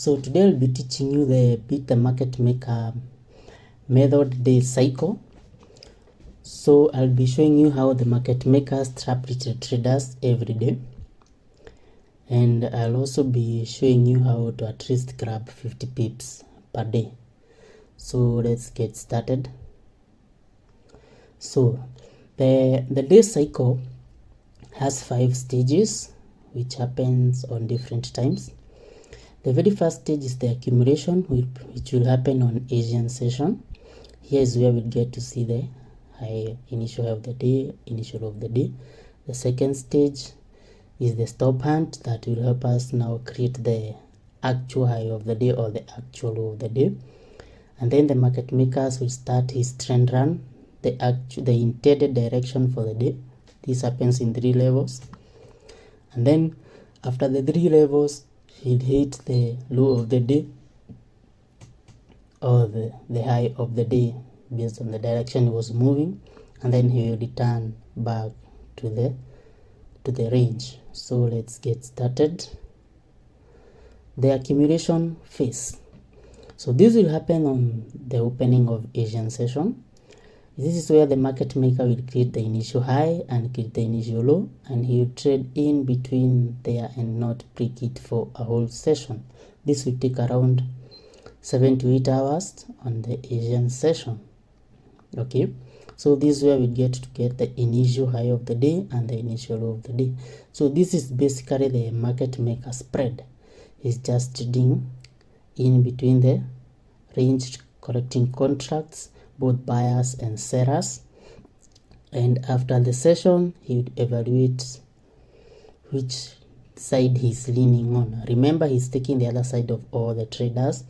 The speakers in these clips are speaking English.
So today I'll be teaching you the beat the market maker method day cycle. So I'll be showing you how the market makers trap retail traders every day, and I'll also be showing you how to at least grab 50 pips per day. So let's get started. So the day cycle has 5 stages which happens on different times. The very first stage is the accumulation, which will happen on Asian session. Here is where we get to see the high initial of the day, initial of the day. The second stage is the stop hunt that will help us now create the actual high of the day or the actual low of the day. And then the market makers will start his trend run, the intended direction for the day. This happens in 3 levels. And then after the 3 levels, he'll hit the low of the day or the high of the day based on the direction he was moving, and then he will return back to the range. So let's get started. The accumulation phase. So this will happen on the opening of Asian session. This is where the market maker will create the initial high and create the initial low, and he will trade in between there and not break it for a whole session. This will take around 7 to 8 hours on the Asian session. Okay, so this is where we get the initial high of the day and the initial low of the day. So this is basically the market maker spread. He's just trading in between the range, collecting contracts, both buyers and sellers, and after the session he would evaluate which side he's leaning on. Remember, he's taking the other side of all the traders.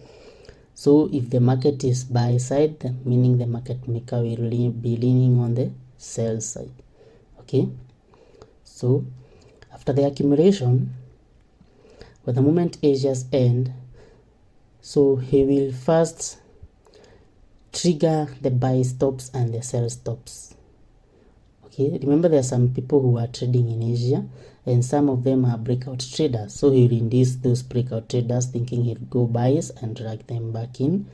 So if the market is buy side, meaning the market maker will be leaning on the sell side. Okay, so after the accumulation, for the moment Asia's end, so he will first trigger the buy stops and the sell stops. Okay, remember there are some people who are trading in Asia and some of them are breakout traders, so he will induce those breakout traders thinking he'll go buys and drag them back in,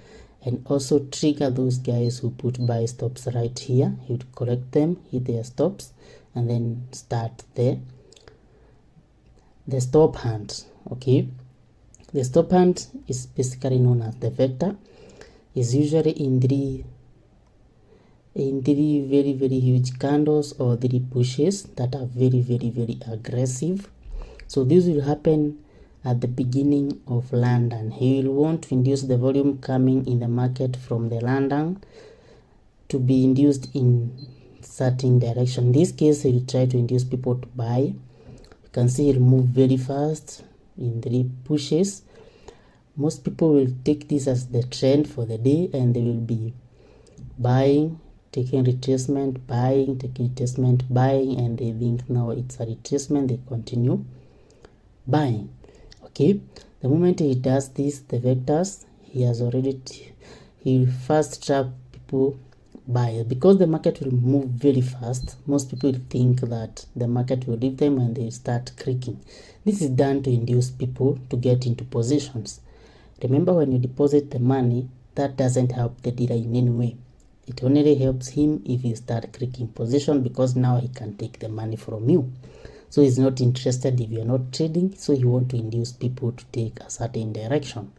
and also trigger those guys who put buy stops right here. He would collect them, hit their stops, and then start the stop hunt. Okay, the stop hunt is basically known as the vector. Is usually in three very huge candles or 3 pushes that are very aggressive. So this will happen at the beginning of London. He will want to induce the volume coming in the market from the London to be induced in certain direction. In this case, he will try to induce people to buy. You can see he'll move very fast in 3 pushes. Most people will take this as the trend for the day, and they will be buying, taking retracement, buying, taking retracement, buying, and they think now it's a retracement, they continue buying. Okay, the moment he does this, the vectors, he will first trap people buy, because the market will move very fast. Most people think that the market will leave them and they start creaking. This is done to induce people to get into positions. Remember, when you deposit the money, that doesn't help the dealer in any way. It only helps him if you start creaking position, because now he can take the money from you. So he's not interested if you're not trading, so he wants to induce people to take a certain direction.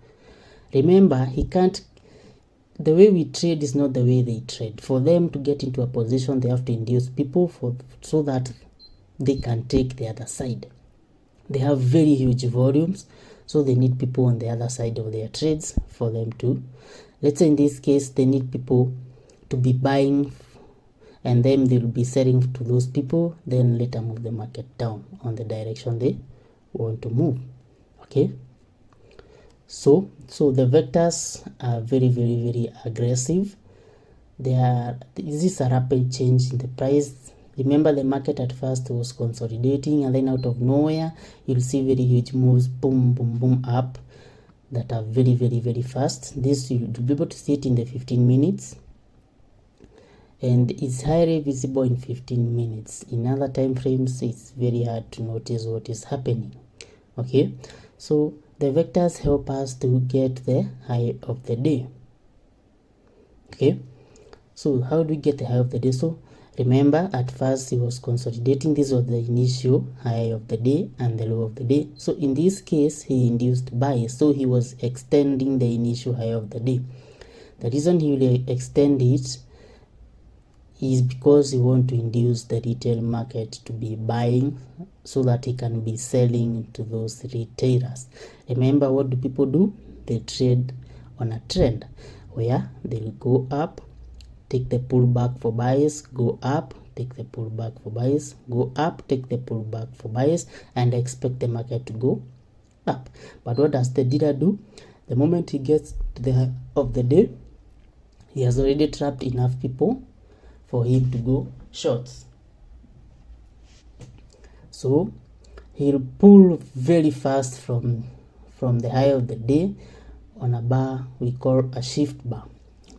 Remember, the way we trade is not the way they trade. For them to get into a position, they have to induce people so that they can take the other side. They have very huge volumes, so they need people on the other side of their trades for them to, let's say in this case, they need people to be buying, and then they will be selling to those people, then later move the market down on the direction they want to move. Okay, so the vectors are very aggressive. This is a rapid change in the price. Remember, the market at first was consolidating, and then out of nowhere you'll see very huge moves, boom up, that are very fast. This you'll be able to see it in the 15 minutes, and it's highly visible in 15 minutes. In other time frames, it's very hard to notice what is happening. Okay, so the vectors help us to get the high of the day. Okay, so how do we get the high of the day? So remember, at first he was consolidating. This was the initial high of the day and the low of the day. So in this case, he induced bias, so he was extending the initial high of the day. The reason he will extend it is because he want to induce the retail market to be buying so that he can be selling to those retailers. Remember, what do people do? They trade on a trend where they'll go up, take the pullback for buyers, go up, take the pullback for buyers, go up, take the pullback for buyers, and expect the market to go up. But what does the dealer do? The moment he gets to the high of the day, he has already trapped enough people for him to go shorts. So he'll pull very fast from the high of the day on a bar we call a shift bar.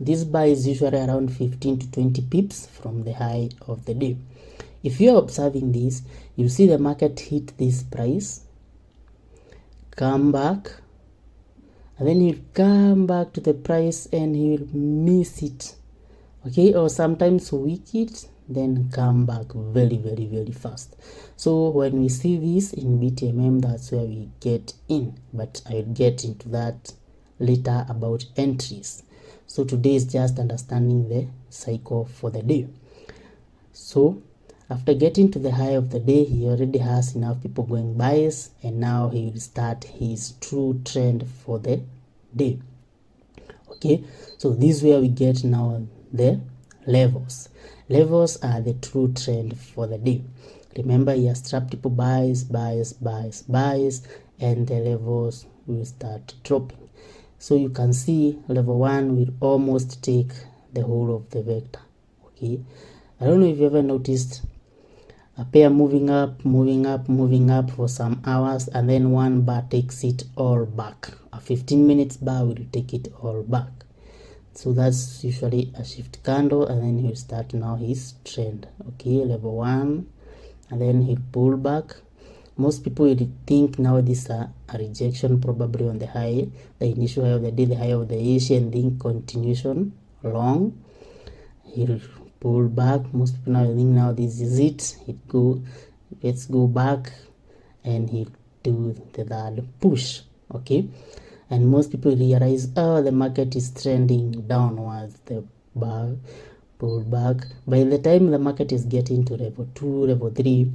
This bar is usually around 15 to 20 pips from the high of the day. If you are observing this, you see the market hit this price, come back, and then he'll come back to the price and he'll miss it. Okay, or sometimes weak it, then come back very fast. So when we see this in BTMM, that's where we get in, but I'll get into that later about entries. So today is just understanding the cycle for the day. So after getting to the high of the day, he already has enough people going buys, and now he will start his true trend for the day. Okay, so this is where we get now the levels. Levels are the true trend for the day. Remember, he has trapped people buys, and the levels will start dropping. So you can see level 1 will almost take the whole of the vector. Okay, I don't know if you ever noticed a pair moving up for some hours, and then one bar takes it all back. A 15 minutes bar will take it all back. So that's usually a shift candle, and then he'll start now his trend. Okay, level 1, and then he'll pull back. Most people will think now this is a rejection, probably on the high, the initial high of the day, the high of the Asian, think continuation long. He'll pull back. Most people now think now this is it. Let's go back, and he'll do the third push. Okay, and most people realize, the market is trending downwards, the bar pull back. By the time the market is getting to level 2, level 3,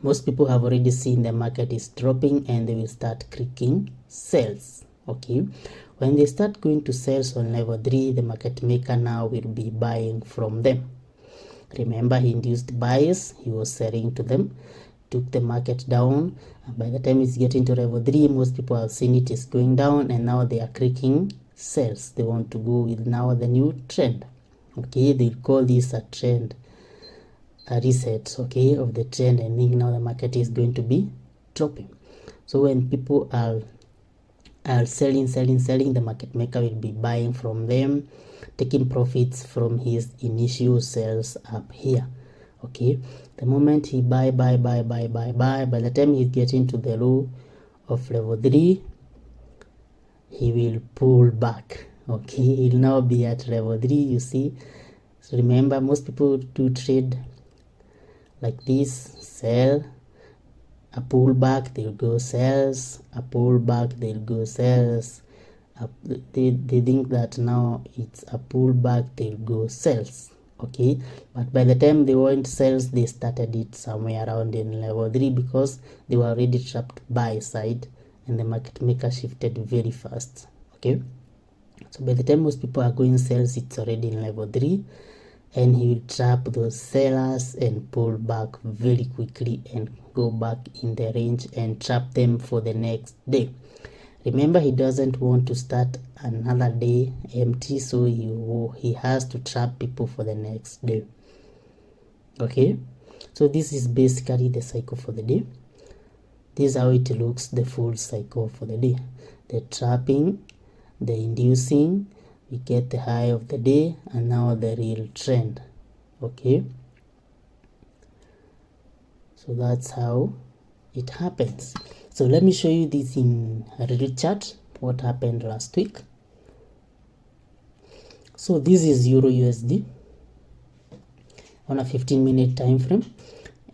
most people have already seen the market is dropping, and they will start clicking sells. Okay, when they start going to sales on level 3, the market maker now will be buying from them. Remember, he induced buyers, he was selling to them, took the market down, and by the time it's getting to level 3, most people have seen it is going down, and now they are clicking sells. They want to go with now the new trend. Okay, they call this a trend, a reset, okay, of the trend, and think now the market is going to be dropping. So when people are selling, the market maker will be buying from them, taking profits from his initial sales up here. Okay, the moment he buy, by the time he's getting to the low of level 3, he will pull back. Okay, he'll now be at level 3, you see. So remember, most people do trade like this: sell, a pullback, they'll go sells, a pullback, they'll go sells. They think that now it's a pullback, they'll go sells. Okay, but by the time they went sales, they started it somewhere around in level 3, because they were already trapped buy side, and the market maker shifted very fast. Okay, so by the time most people are going sales, it's already in level 3, and he will trap those sellers and pull back very quickly and go back in the range and trap them for the next day. Remember, he doesn't want to start another day empty, so he has to trap people for the next day. Okay, so this is basically the cycle for the day. This is how it looks, the full cycle for the day: the trapping, the inducing, we get the high of the day, and now the real trend. Okay, so that's how it happens. So let me show you this in a real chart, what happened last week. So this is Euro USD on a 15-minute time frame.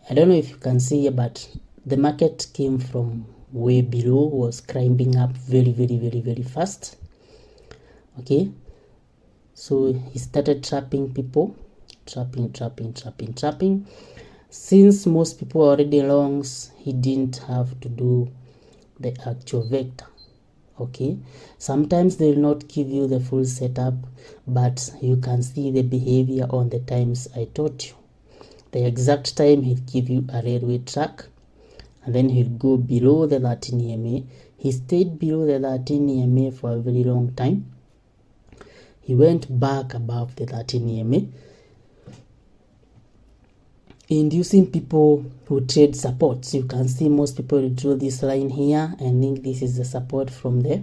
I don't know if you can see here, but the market came from way below, was climbing up very fast. Okay, so he started trapping people, trapping. Since most people are already longs, he didn't have to do the actual vector. Okay, sometimes they will not give you the full setup, but you can see the behavior on the times I taught you. The exact time he'll give you a railway track, and then he'll go below the 13 EMA. He stayed below the 13 EMA for a very long time. He went back above the 13 EMA, inducing people who trade supports. You can see most people draw this line here and think this is the support from the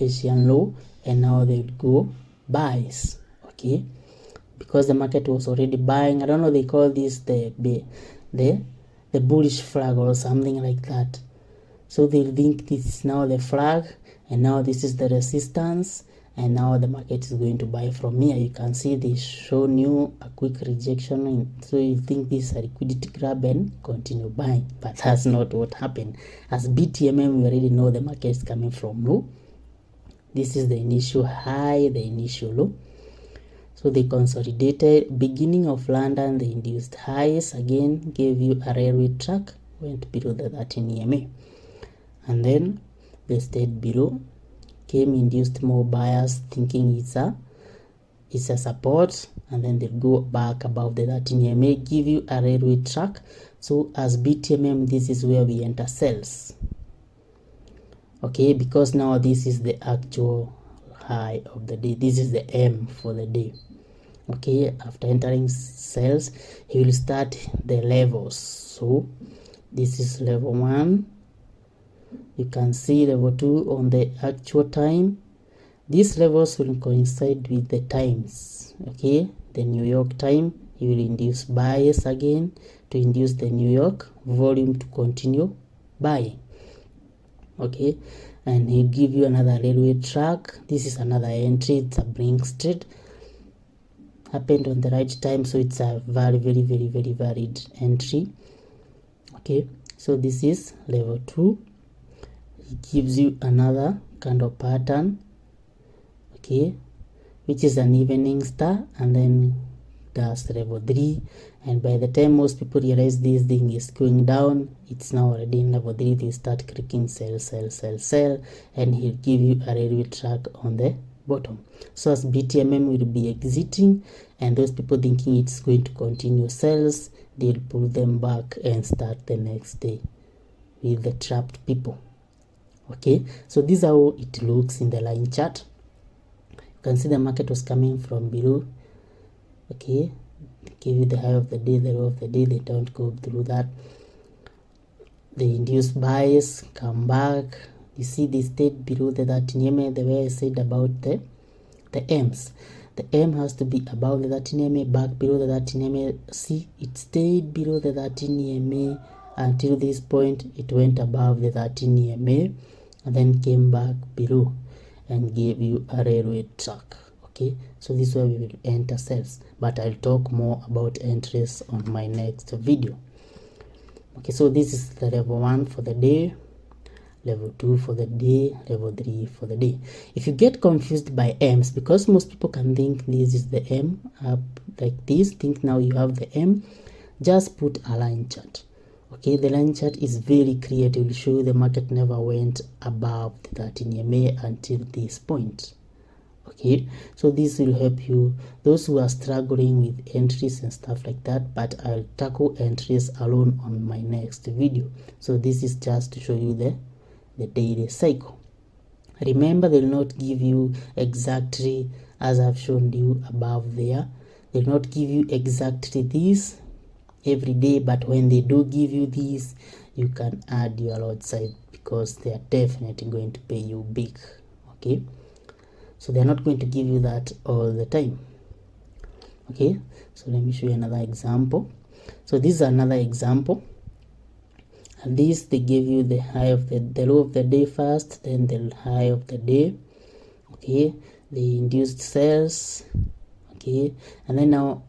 Asian low, and now they would go buys. Okay, because the market was already buying. I don't know, they call this the bullish flag or something like that. So they think this is now the flag, and now this is the resistance, and now the market is going to buy from here. You can see they show you a quick rejection, so you think this is a liquidity grab and continue buying, but that's not what happened. As BTMM, we already know the market is coming from low. This is the initial high, the initial low. So they consolidated. Beginning of London, they induced highs again, gave you a railway track, went below the 13 EMA, and then they stayed below, came, induced more buyers thinking it's a support, and then they go back above the 13 EMA, give you a railway track. So as BTMM, this is where we enter sales. Okay, because now this is the actual high of the day. This is the M for the day. Okay, after entering sales, he will start the levels. So this is level 1. You can see level 2 on the actual time. These levels will coincide with the times. Okay, the New York time, he will induce buyers again to induce the New York volume to continue buying. Okay, and he'll give you another railway track. This is another entry. It's a Brinks trade, happened on the right time, so it's a very valid entry. Okay, so this is level 2. It gives you another kind of pattern, okay, which is an evening star, and then that's level 3. And by the time most people realize this thing is going down, it's now already in level 3. They start clicking sell, and he'll give you a railway track on the bottom. So as BTMM will be exiting, and those people thinking it's going to continue sells, they'll pull them back and start the next day with the trapped people. Okay, so this is how it looks in the line chart. You can see the market was coming from below. Okay, they give you the high of the day, the low of the day. They don't go through that. They induce buys, come back. You see they stayed below the 13 EMA, the way I said about the M's. The M has to be above the 13 EMA, back below the 13 EMA. See, it stayed below the 13 EMA until this point. It went above the 13 EMA and then came back below and gave you a railway track. Okay, so this is where we will enter sales, but I'll talk more about entries on my next video. Okay, so this is the level 1 for the day, level 2 for the day, level 3 for the day. If you get confused by M's, because most people can think this is the M up like this, think now you have the M, just put a line chart. Okay, the line chart is very clear. It will show you the market never went above the 13 EMA until this point. Okay, so this will help you, those who are struggling with entries and stuff like that, but I'll tackle entries alone on my next video. So this is just to show you the daily cycle. Remember, they will not give you exactly as I've shown you above there. They will not give you exactly this every day, but when they do give you this, you can add your lot size because they are definitely going to pay you big. Okay, so they're not going to give you that all the time. Okay, so let me show you another example. So this is another example. And this, they give you the high of the low of the day first, then the high of the day. Okay, they induced sales. Okay, and then now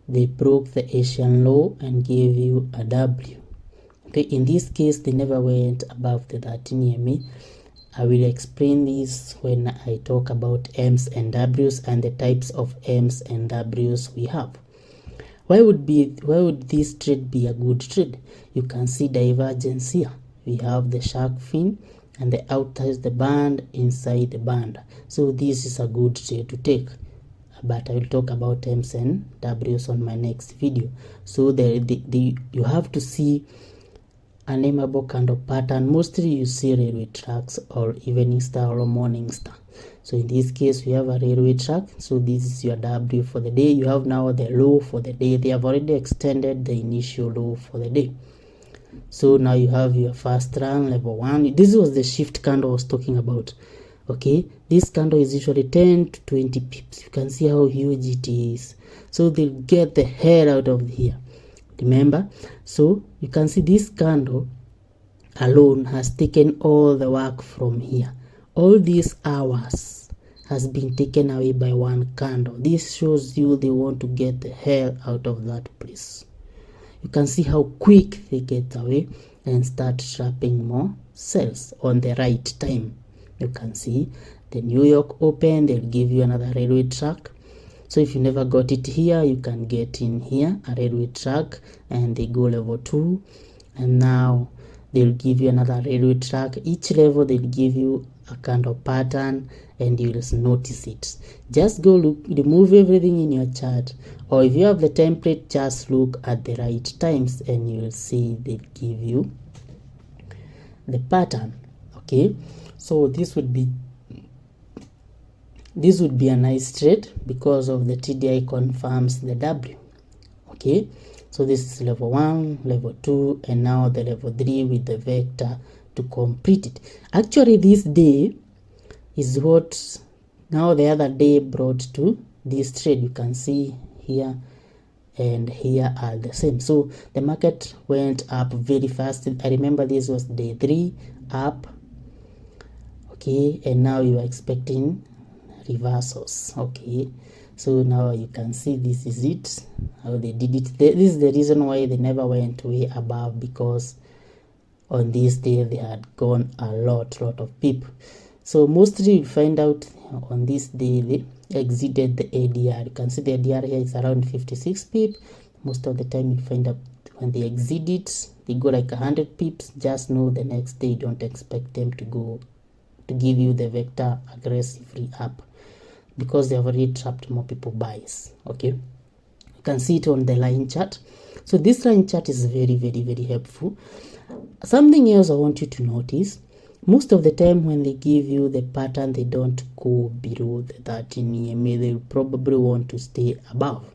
they broke the Asian low and gave you a W. Okay, in this case they never went above the 13 EMA. I will explain this when I talk about M's and W's and the types of M's and W's we have. Why would this trade be a good trade? You can see divergence here. We have the shark fin and the outer is the band, inside the band. So this is a good trade to take. But I will talk about M's and W's on my next video. So you have to see a nameable candle pattern. Mostly you see railway tracks or evening star or morning star. So in this case we have a railway track. So this is your W for the day. You have now the low for the day. They have already extended the initial low for the day. So now you have your first run, level 1. This was the shift candle I was talking about. Okay, this candle is usually 10 to 20 pips. You can see how huge it is. So they'll get the hell out of here. Remember, so you can see this candle alone has taken all the work from here. All these hours has been taken away by one candle. This shows you they want to get the hell out of that place. You can see how quick they get away and start trapping more sales on the right time. You can see the New York Open, they'll give you another railway track. So if you never got it here, you can get in here, a railway track, and they go level 2. And now they'll give you another railway track. Each level, they'll give you a candle pattern, and you'll notice it. Just go look, remove everything in your chart. Or if you have the template, just look at the right times, and you'll see they give you the pattern. Okay, so this would be a nice trade because of the TDI confirms the W. Okay, so this is level 1, level 2, and now the level 3 with the vector to complete it. Actually, this day is what now the other day brought to this trade. You can see here and here are the same. So the market went up very fast. I remember this was day 3 up. Okay, and now you are expecting reversals. Okay, so now you can see this is it, how they did it. This is the reason why they never went way above, because on this day they had gone a lot of people. So mostly you find out on this day they exceeded the ADR. You can see the ADR here is around 56 pip. Most of the time you find out when they exceed it, they go like 100 pips. Just know the next day don't expect them to go to give you the vector aggressively up, because they have already trapped more people buys. Okay, you can see it on the line chart. So this line chart is very helpful. Something else I want you to notice, most of the time when they give you the pattern, they don't go below the 13 EMA. They probably want to stay above.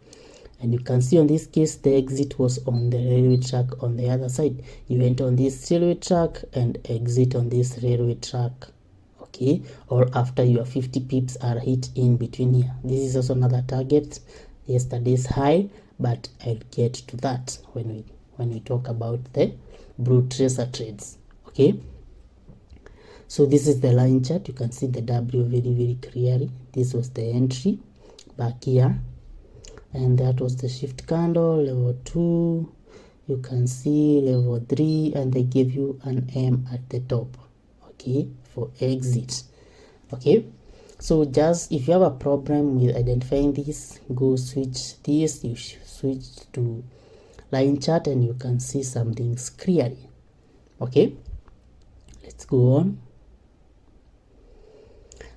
And you can see on this case the exit was on the railway track on the other side. You went on this railway track and exit on this railway track. Okay, or after your 50 pips are hit in between here. This is also another target, yesterday's high, but I'll get to that when we talk about the brute tracer trades. Okay, so this is the line chart. You can see the W very clearly. This was the entry back here, and that was the shift candle, level 2. You can see level 3, and they give you an M at the top. Okay, for exit. Okay, so just if you have a problem with identifying this, go switch this. You switch to line chart and you can see some things clearly. Okay, let's go on.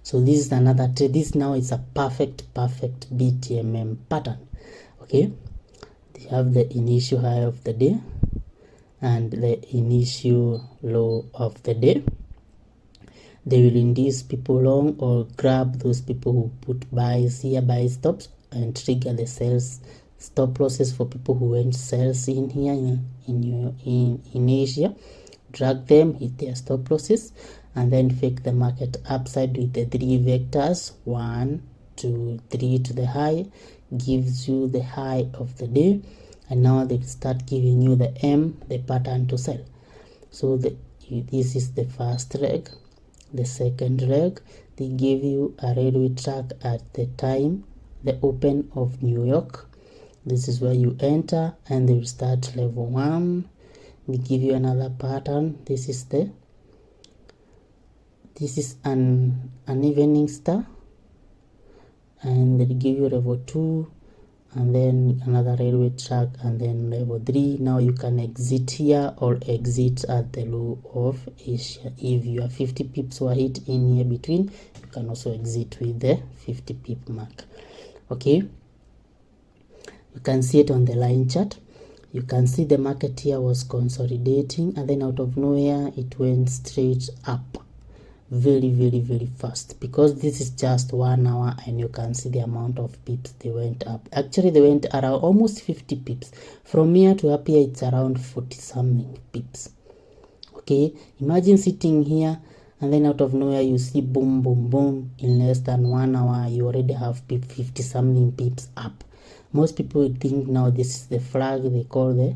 So this is another trade. This now is a perfect BTMM pattern. Okay, they have the initial high of the day and the initial low of the day. They will induce people long or grab those people who put buys here, buy stops, and trigger the sales stop losses for people who went sales in here in Asia. Drag them, hit their stop losses, and then fake the market upside with the 3 vectors, 1, 2, 3 to the high, gives you the high of the day, and now they start giving you the M, the pattern to sell. So this is the first leg. The second leg, they give you a railway track at the time, the open of New York. This is where you enter, and they will start level 1. They give you another pattern. This is an evening star, and they give you level 2, and then another railway track, and then level 3. Now you can exit here or exit at the low of Asia. If you have 50 pips were hit in here between, you can also exit with the 50 pip mark. Okay, you can see it on the line chart. You can see the market here was consolidating, and then out of nowhere it went straight up very fast, because this is just 1 hour, and you can see the amount of pips they went up. Actually, they went around almost 50 pips. From here to up here, it's around 40 something pips. Okay, imagine sitting here, and then out of nowhere you see boom boom boom, in less than 1 hour you already have 50 something pips up. Most people would think now this is the flag they call the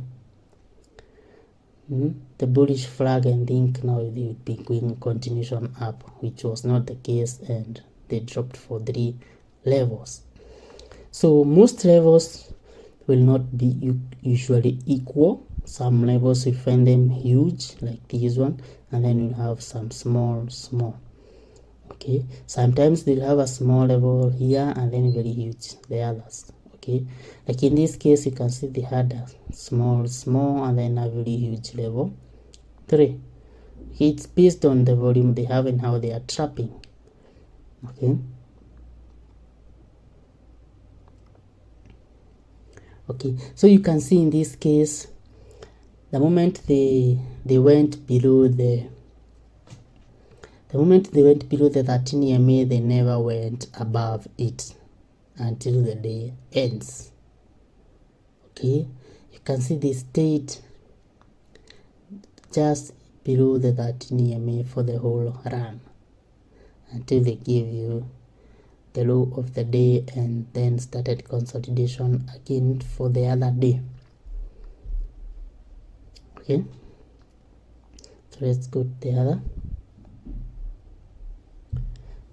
bullish flag, and think now they would be going continuation up, which was not the case, and they dropped for 3 levels. So most levels will not be usually equal. Some levels you find them huge, like this one, and then you have some small. Okay, sometimes they'll have a small level here and then very huge the others. Okay, like in this case you can see they had a small and then a very huge level 3. It's based on the volume they have and how they are trapping. Okay, so you can see in this case, the moment they went below the 13 EMA, they never went above it until the day ends. Okay, you can see they stayed just below the 13 EMA for the whole run until they gave you the low of the day, and then started consolidation again for the other day. Okay, so let's go to the other.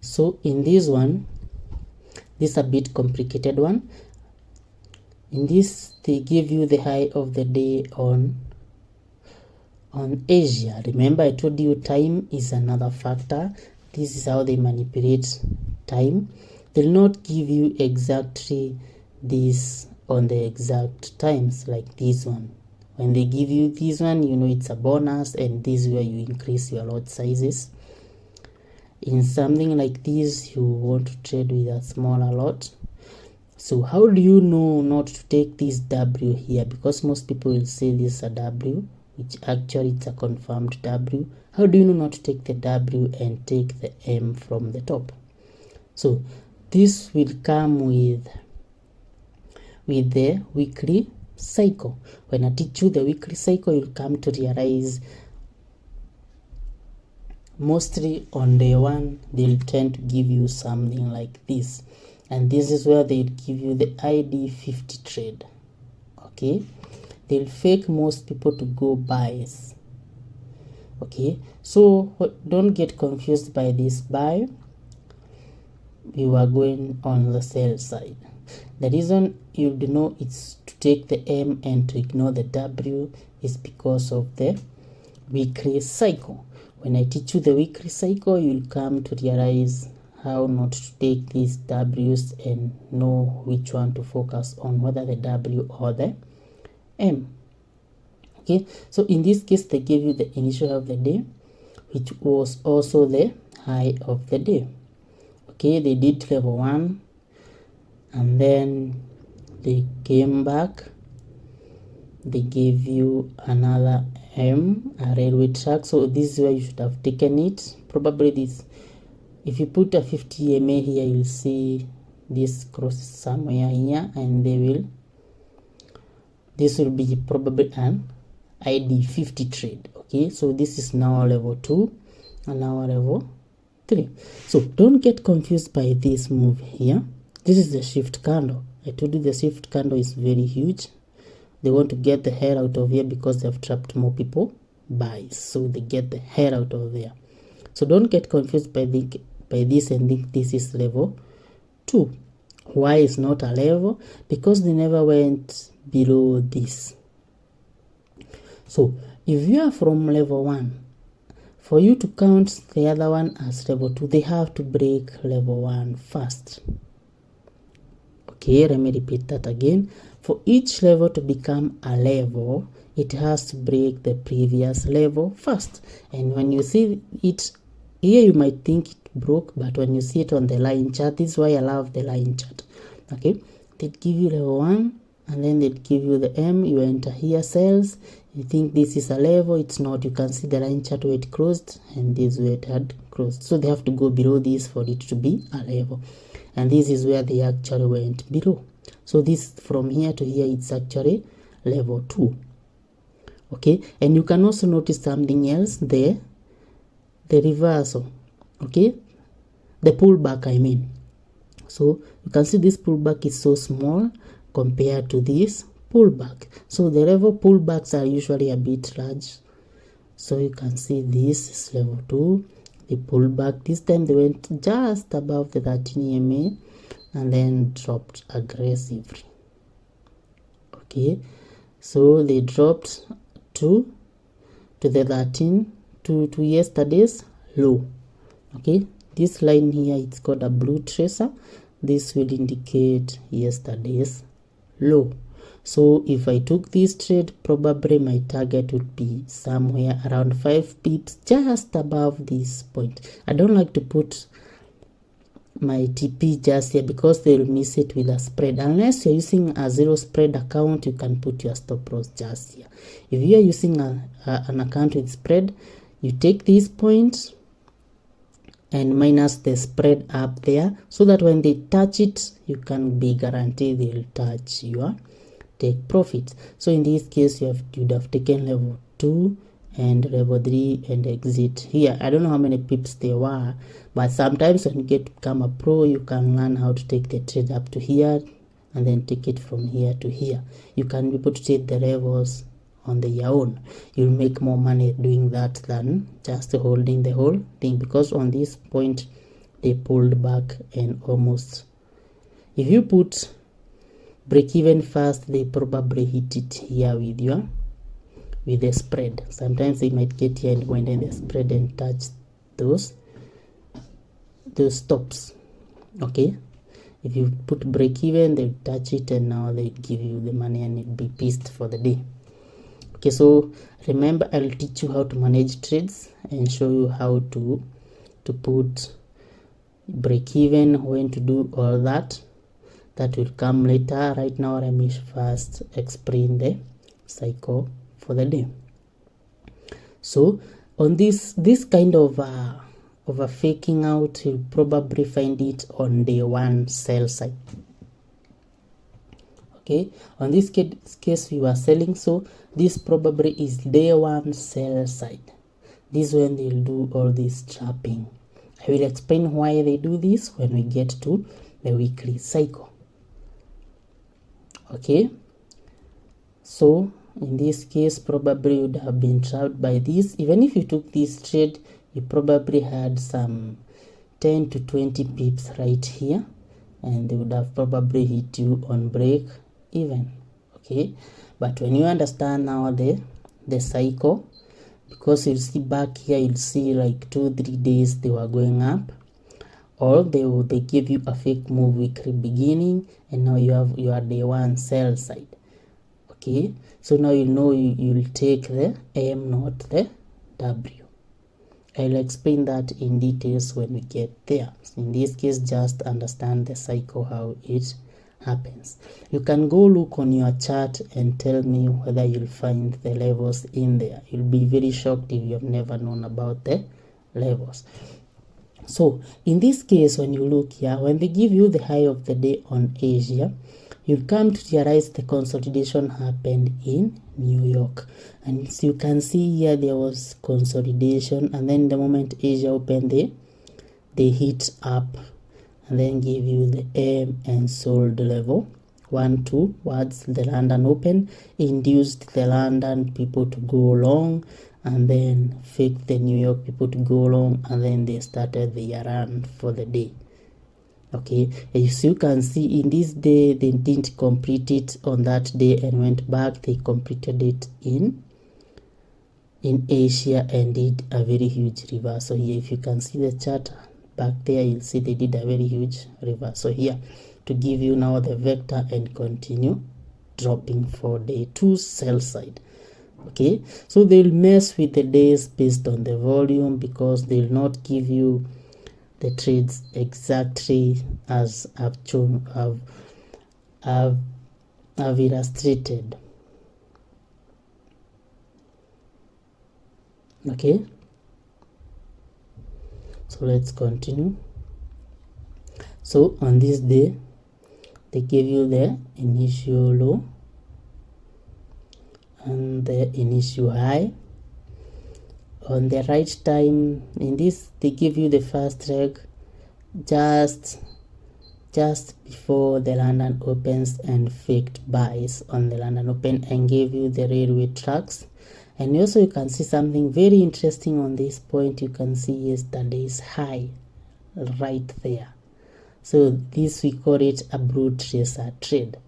So in this one, this is a bit complicated one. In this, they give you the high of the day on Asia. Remember, I told you time is another factor. This is how they manipulate time. They'll not give you exactly this on the exact times like this one. When they give you this one, you know it's a bonus, and this is where you increase your lot sizes. In something like this, you want to trade with a smaller lot. So how do you know not to take this W here? Because most people will say this is a W, which actually it's a confirmed W. How do you know not to take the W and take the M from the top? So this will come with the weekly cycle. When I teach you the weekly cycle, you'll come to realize mostly on day 1 they'll tend to give you something like this, and this is where they'll give you the ID 50 trade. Okay, they'll fake most people to go buys. Okay, so don't get confused by this buy. You are going on the sell side. The reason you know it's to take the M and to ignore the W is because of the weekly cycle. When I teach you the weekly cycle, you'll come to realize how not to take these W's and know which one to focus on, whether the W or the M. Okay, so in this case, they gave you the initial of the day, which was also the high of the day. Okay, they did level 1, and then they came back. They gave you another M, a railway track. So this is where you should have taken it. Probably this, if you put a 50 EMA here, you'll see this crosses somewhere here, and this will be probably an ID 50 trade. Okay, so this is now level 2 and now level 3. So don't get confused by this move here. This is the shift candle. I told you the shift candle is very huge. They want to get the hell out of here because they have trapped more people. buys, so they get the hell out of there. So don't get confused by this and think this is level 2. Why is not a level? Because they never went below this. So if you are from level 1, for you to count the other one as level 2, they have to break level 1 first. Okay, let me repeat that again. For each level to become a level, it has to break the previous level first. And when you see it here, you might think it broke, but when you see it on the line chart, this is why I love the line chart. Okay, they'd give you level 1, and then they'd give you the M. You enter here, cells. You think this is a level, it's not. You can see the line chart where it closed, and this where it had closed. So they have to go below this for it to be a level. And this is where they actually went below. So this from here to here, it's actually level 2. Okay, and you can also notice something else there, the reversal. Okay, the pullback, I mean. So you can see this pullback is so small compared to this pullback. So the level pullbacks are usually a bit large. So you can see this is level 2. The pullback, this time they went just above the 13 EMA and then dropped aggressively. Okay, so they dropped to the 13 to yesterday's low. Okay, this line here, it's called a blue tracer. This will indicate yesterday's low. So if I took this trade, probably my target would be somewhere around 5 pips just above this point. I don't like to put my TP just here because they'll miss it with a spread. Unless you're using a zero spread account, you can put your stop loss just here. If you're using an account with spread, you take this point and minus the spread up there, so that when they touch it, you can be guaranteed they'll touch your take profits. So in this case, you'd have taken level 2 and level 3 and exit here. I don't know how many pips there were, but sometimes when you get to become a pro, you can learn how to take the trade up to here and then take it from here to here. You can be able to take the levels on your own. You'll make more money doing that than just holding the whole thing, because on this point they pulled back and almost, if you put break even first, they probably hit it here with the spread. Sometimes they might get here and went in the spread and touch those stops. Okay, if you put break even, they touch it and now they give you the money and it'll be pissed for the day. Okay, so remember, I'll teach you how to manage trades and show you how to put break even, when to do all that. That will come later. Right now, let me first explain the cycle for the day. So on this kind of a faking out, you'll probably find it on day 1 sell side. Okay, on this case we were selling, so this probably is day 1 sell side. This is when they'll do all this trapping. I will explain why they do this when we get to the weekly cycle. Okay, so in this case, probably would have been trapped by this. Even if you took this trade, you probably had some 10 to 20 pips right here, and they would have probably hit you on break even. Okay, but when you understand now the cycle, because you'll see back here, you'll see like 2-3 days they were going up, or they give you a fake move weekly beginning, and now you have your day 1 sell side. Okay, so now you know you'll take the M, not the W. I'll explain that in details when we get there. So in this case, just understand the cycle, how it happens. You can go look on your chart and tell me whether you'll find the levels in there. You'll be very shocked if you have never known about the levels. So in this case, when you look here, when they give you the high of the day on Asia, you'll come to realize the consolidation happened in New York. And so you can see here there was consolidation, and then the moment Asia opened, they hit up and then give you the M and sold level 1 towards the London Open, induced the London people to go long, and then fake the New York people to go along, and then they started their run for the day. Okay, as you can see, in this day they didn't complete it on that day and went back. They completed it in Asia and did a very huge reversal here. If you can see the chart back there, you'll see they did a very huge reversal here to give you now the vector and continue dropping for day 2 sell side. Okay, so they'll mess with the days based on the volume, because they'll not give you the trades exactly as I've illustrated. Okay, so let's continue. So on this day they give you the initial low and the initial high. On the right time, in this they give you the first leg just before the London opens and faked buys on the London Open and gave you the railway tracks. And also you can see something very interesting on this point. You can see yesterday's high right there. So this we call it a blue tracer trade.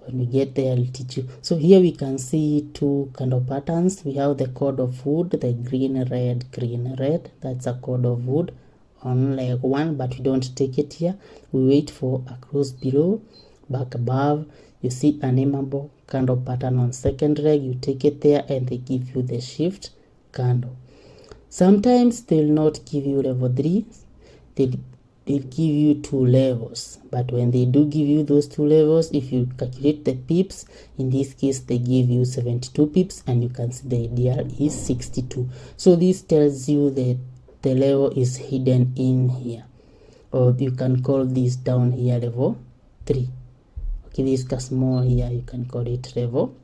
When we get there, I'll teach you. So here we can see two kind of patterns. We have the code of wood, the green red. That's a code of wood on leg 1, but we don't take it here. We wait for a close below, back above. You see an nameable candle pattern on second leg. You take it there and they give you the shift candle. Sometimes they'll not give you level 3. They'll give you 2 levels, but when they do give you those 2 levels, if you calculate the pips, in this case they give you 72 pips, and you can see the ideal is 62. So this tells you that the level is hidden in here, or you can call this down here level 3. Okay, this is small here, you can call it level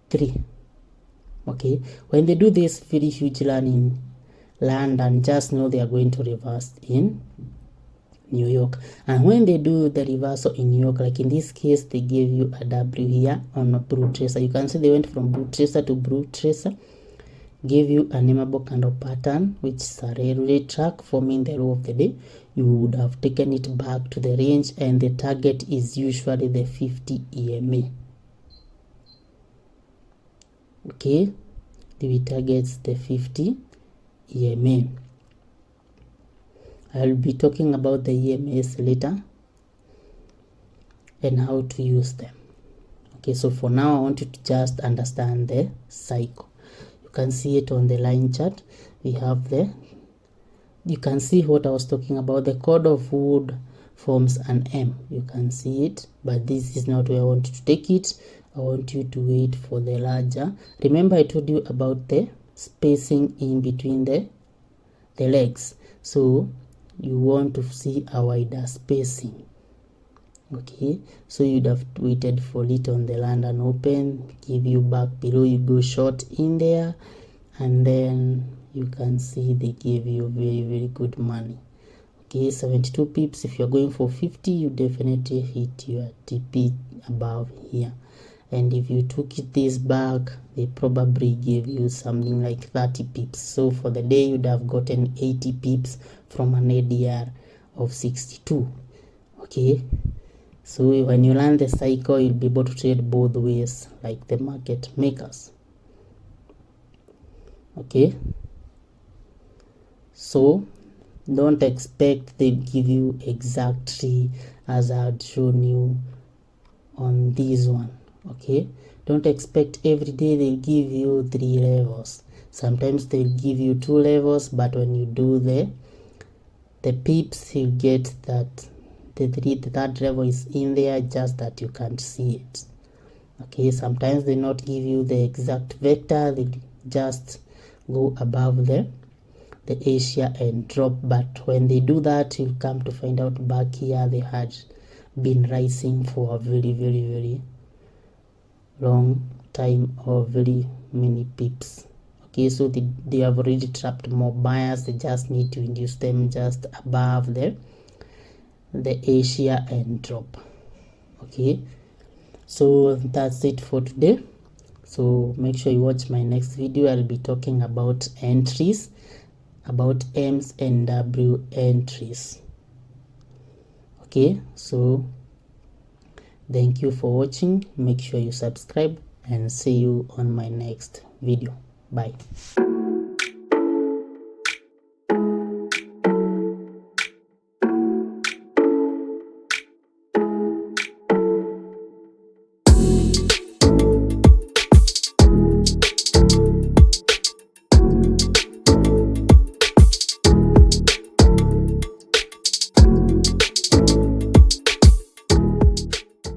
3. Okay, when they do this very huge run in London, just know they are going to reverse in New York. And when they do the reversal in New York, like in this case, they gave you a W here on a blue tracer. You can see they went from blue tracer to blue tracer, gave you a nameable candle pattern, which is a railway track forming the low of the day. You would have taken it back to the range, and the target is usually the 50 EMA. Okay, the targets the 50 EMA. I'll be talking about the EMAs later and how to use them. Okay, so for now I want you to just understand the cycle. You can see it on the line chart. We have you can see what I was talking about. The code of wood forms an M. You can see it, but this is not where I want you to take it. I want you to wait for the larger. Remember I told you about the spacing in between the legs. So you want to see a wider spacing. Okay, so you'd have waited for it on the London Open, give you back below, you go short in there, and then you can see they give you very good money. Okay, 72 pips. If you're going for 50, you definitely hit your TP above here. And if you took this back, they probably gave you something like 30 pips. So for the day, you'd have gotten 80 pips from an ADR of 62. Okay, so when you learn the cycle, you'll be able to trade both ways like the market makers. Okay, so don't expect they give you exactly as I had shown you on this one. Okay, don't expect every day they'll give you 3 levels. Sometimes they'll give you 2 levels, but when you do the pips, you get that the third level is in there, just that you can't see it. Okay, sometimes they not give you the exact vector, they just go above the Asia and drop. But when they do that, you'll come to find out back here they had been rising for a very long time, or very many pips. Okay, so they have already trapped more buyers. They just need to induce them just above the Asia and drop. Okay, so that's it for today. So make sure you watch my next video. I'll be talking about entries, about M's and W entries. Okay, so thank you for watching. Make sure you subscribe and see you on my next video. Bye.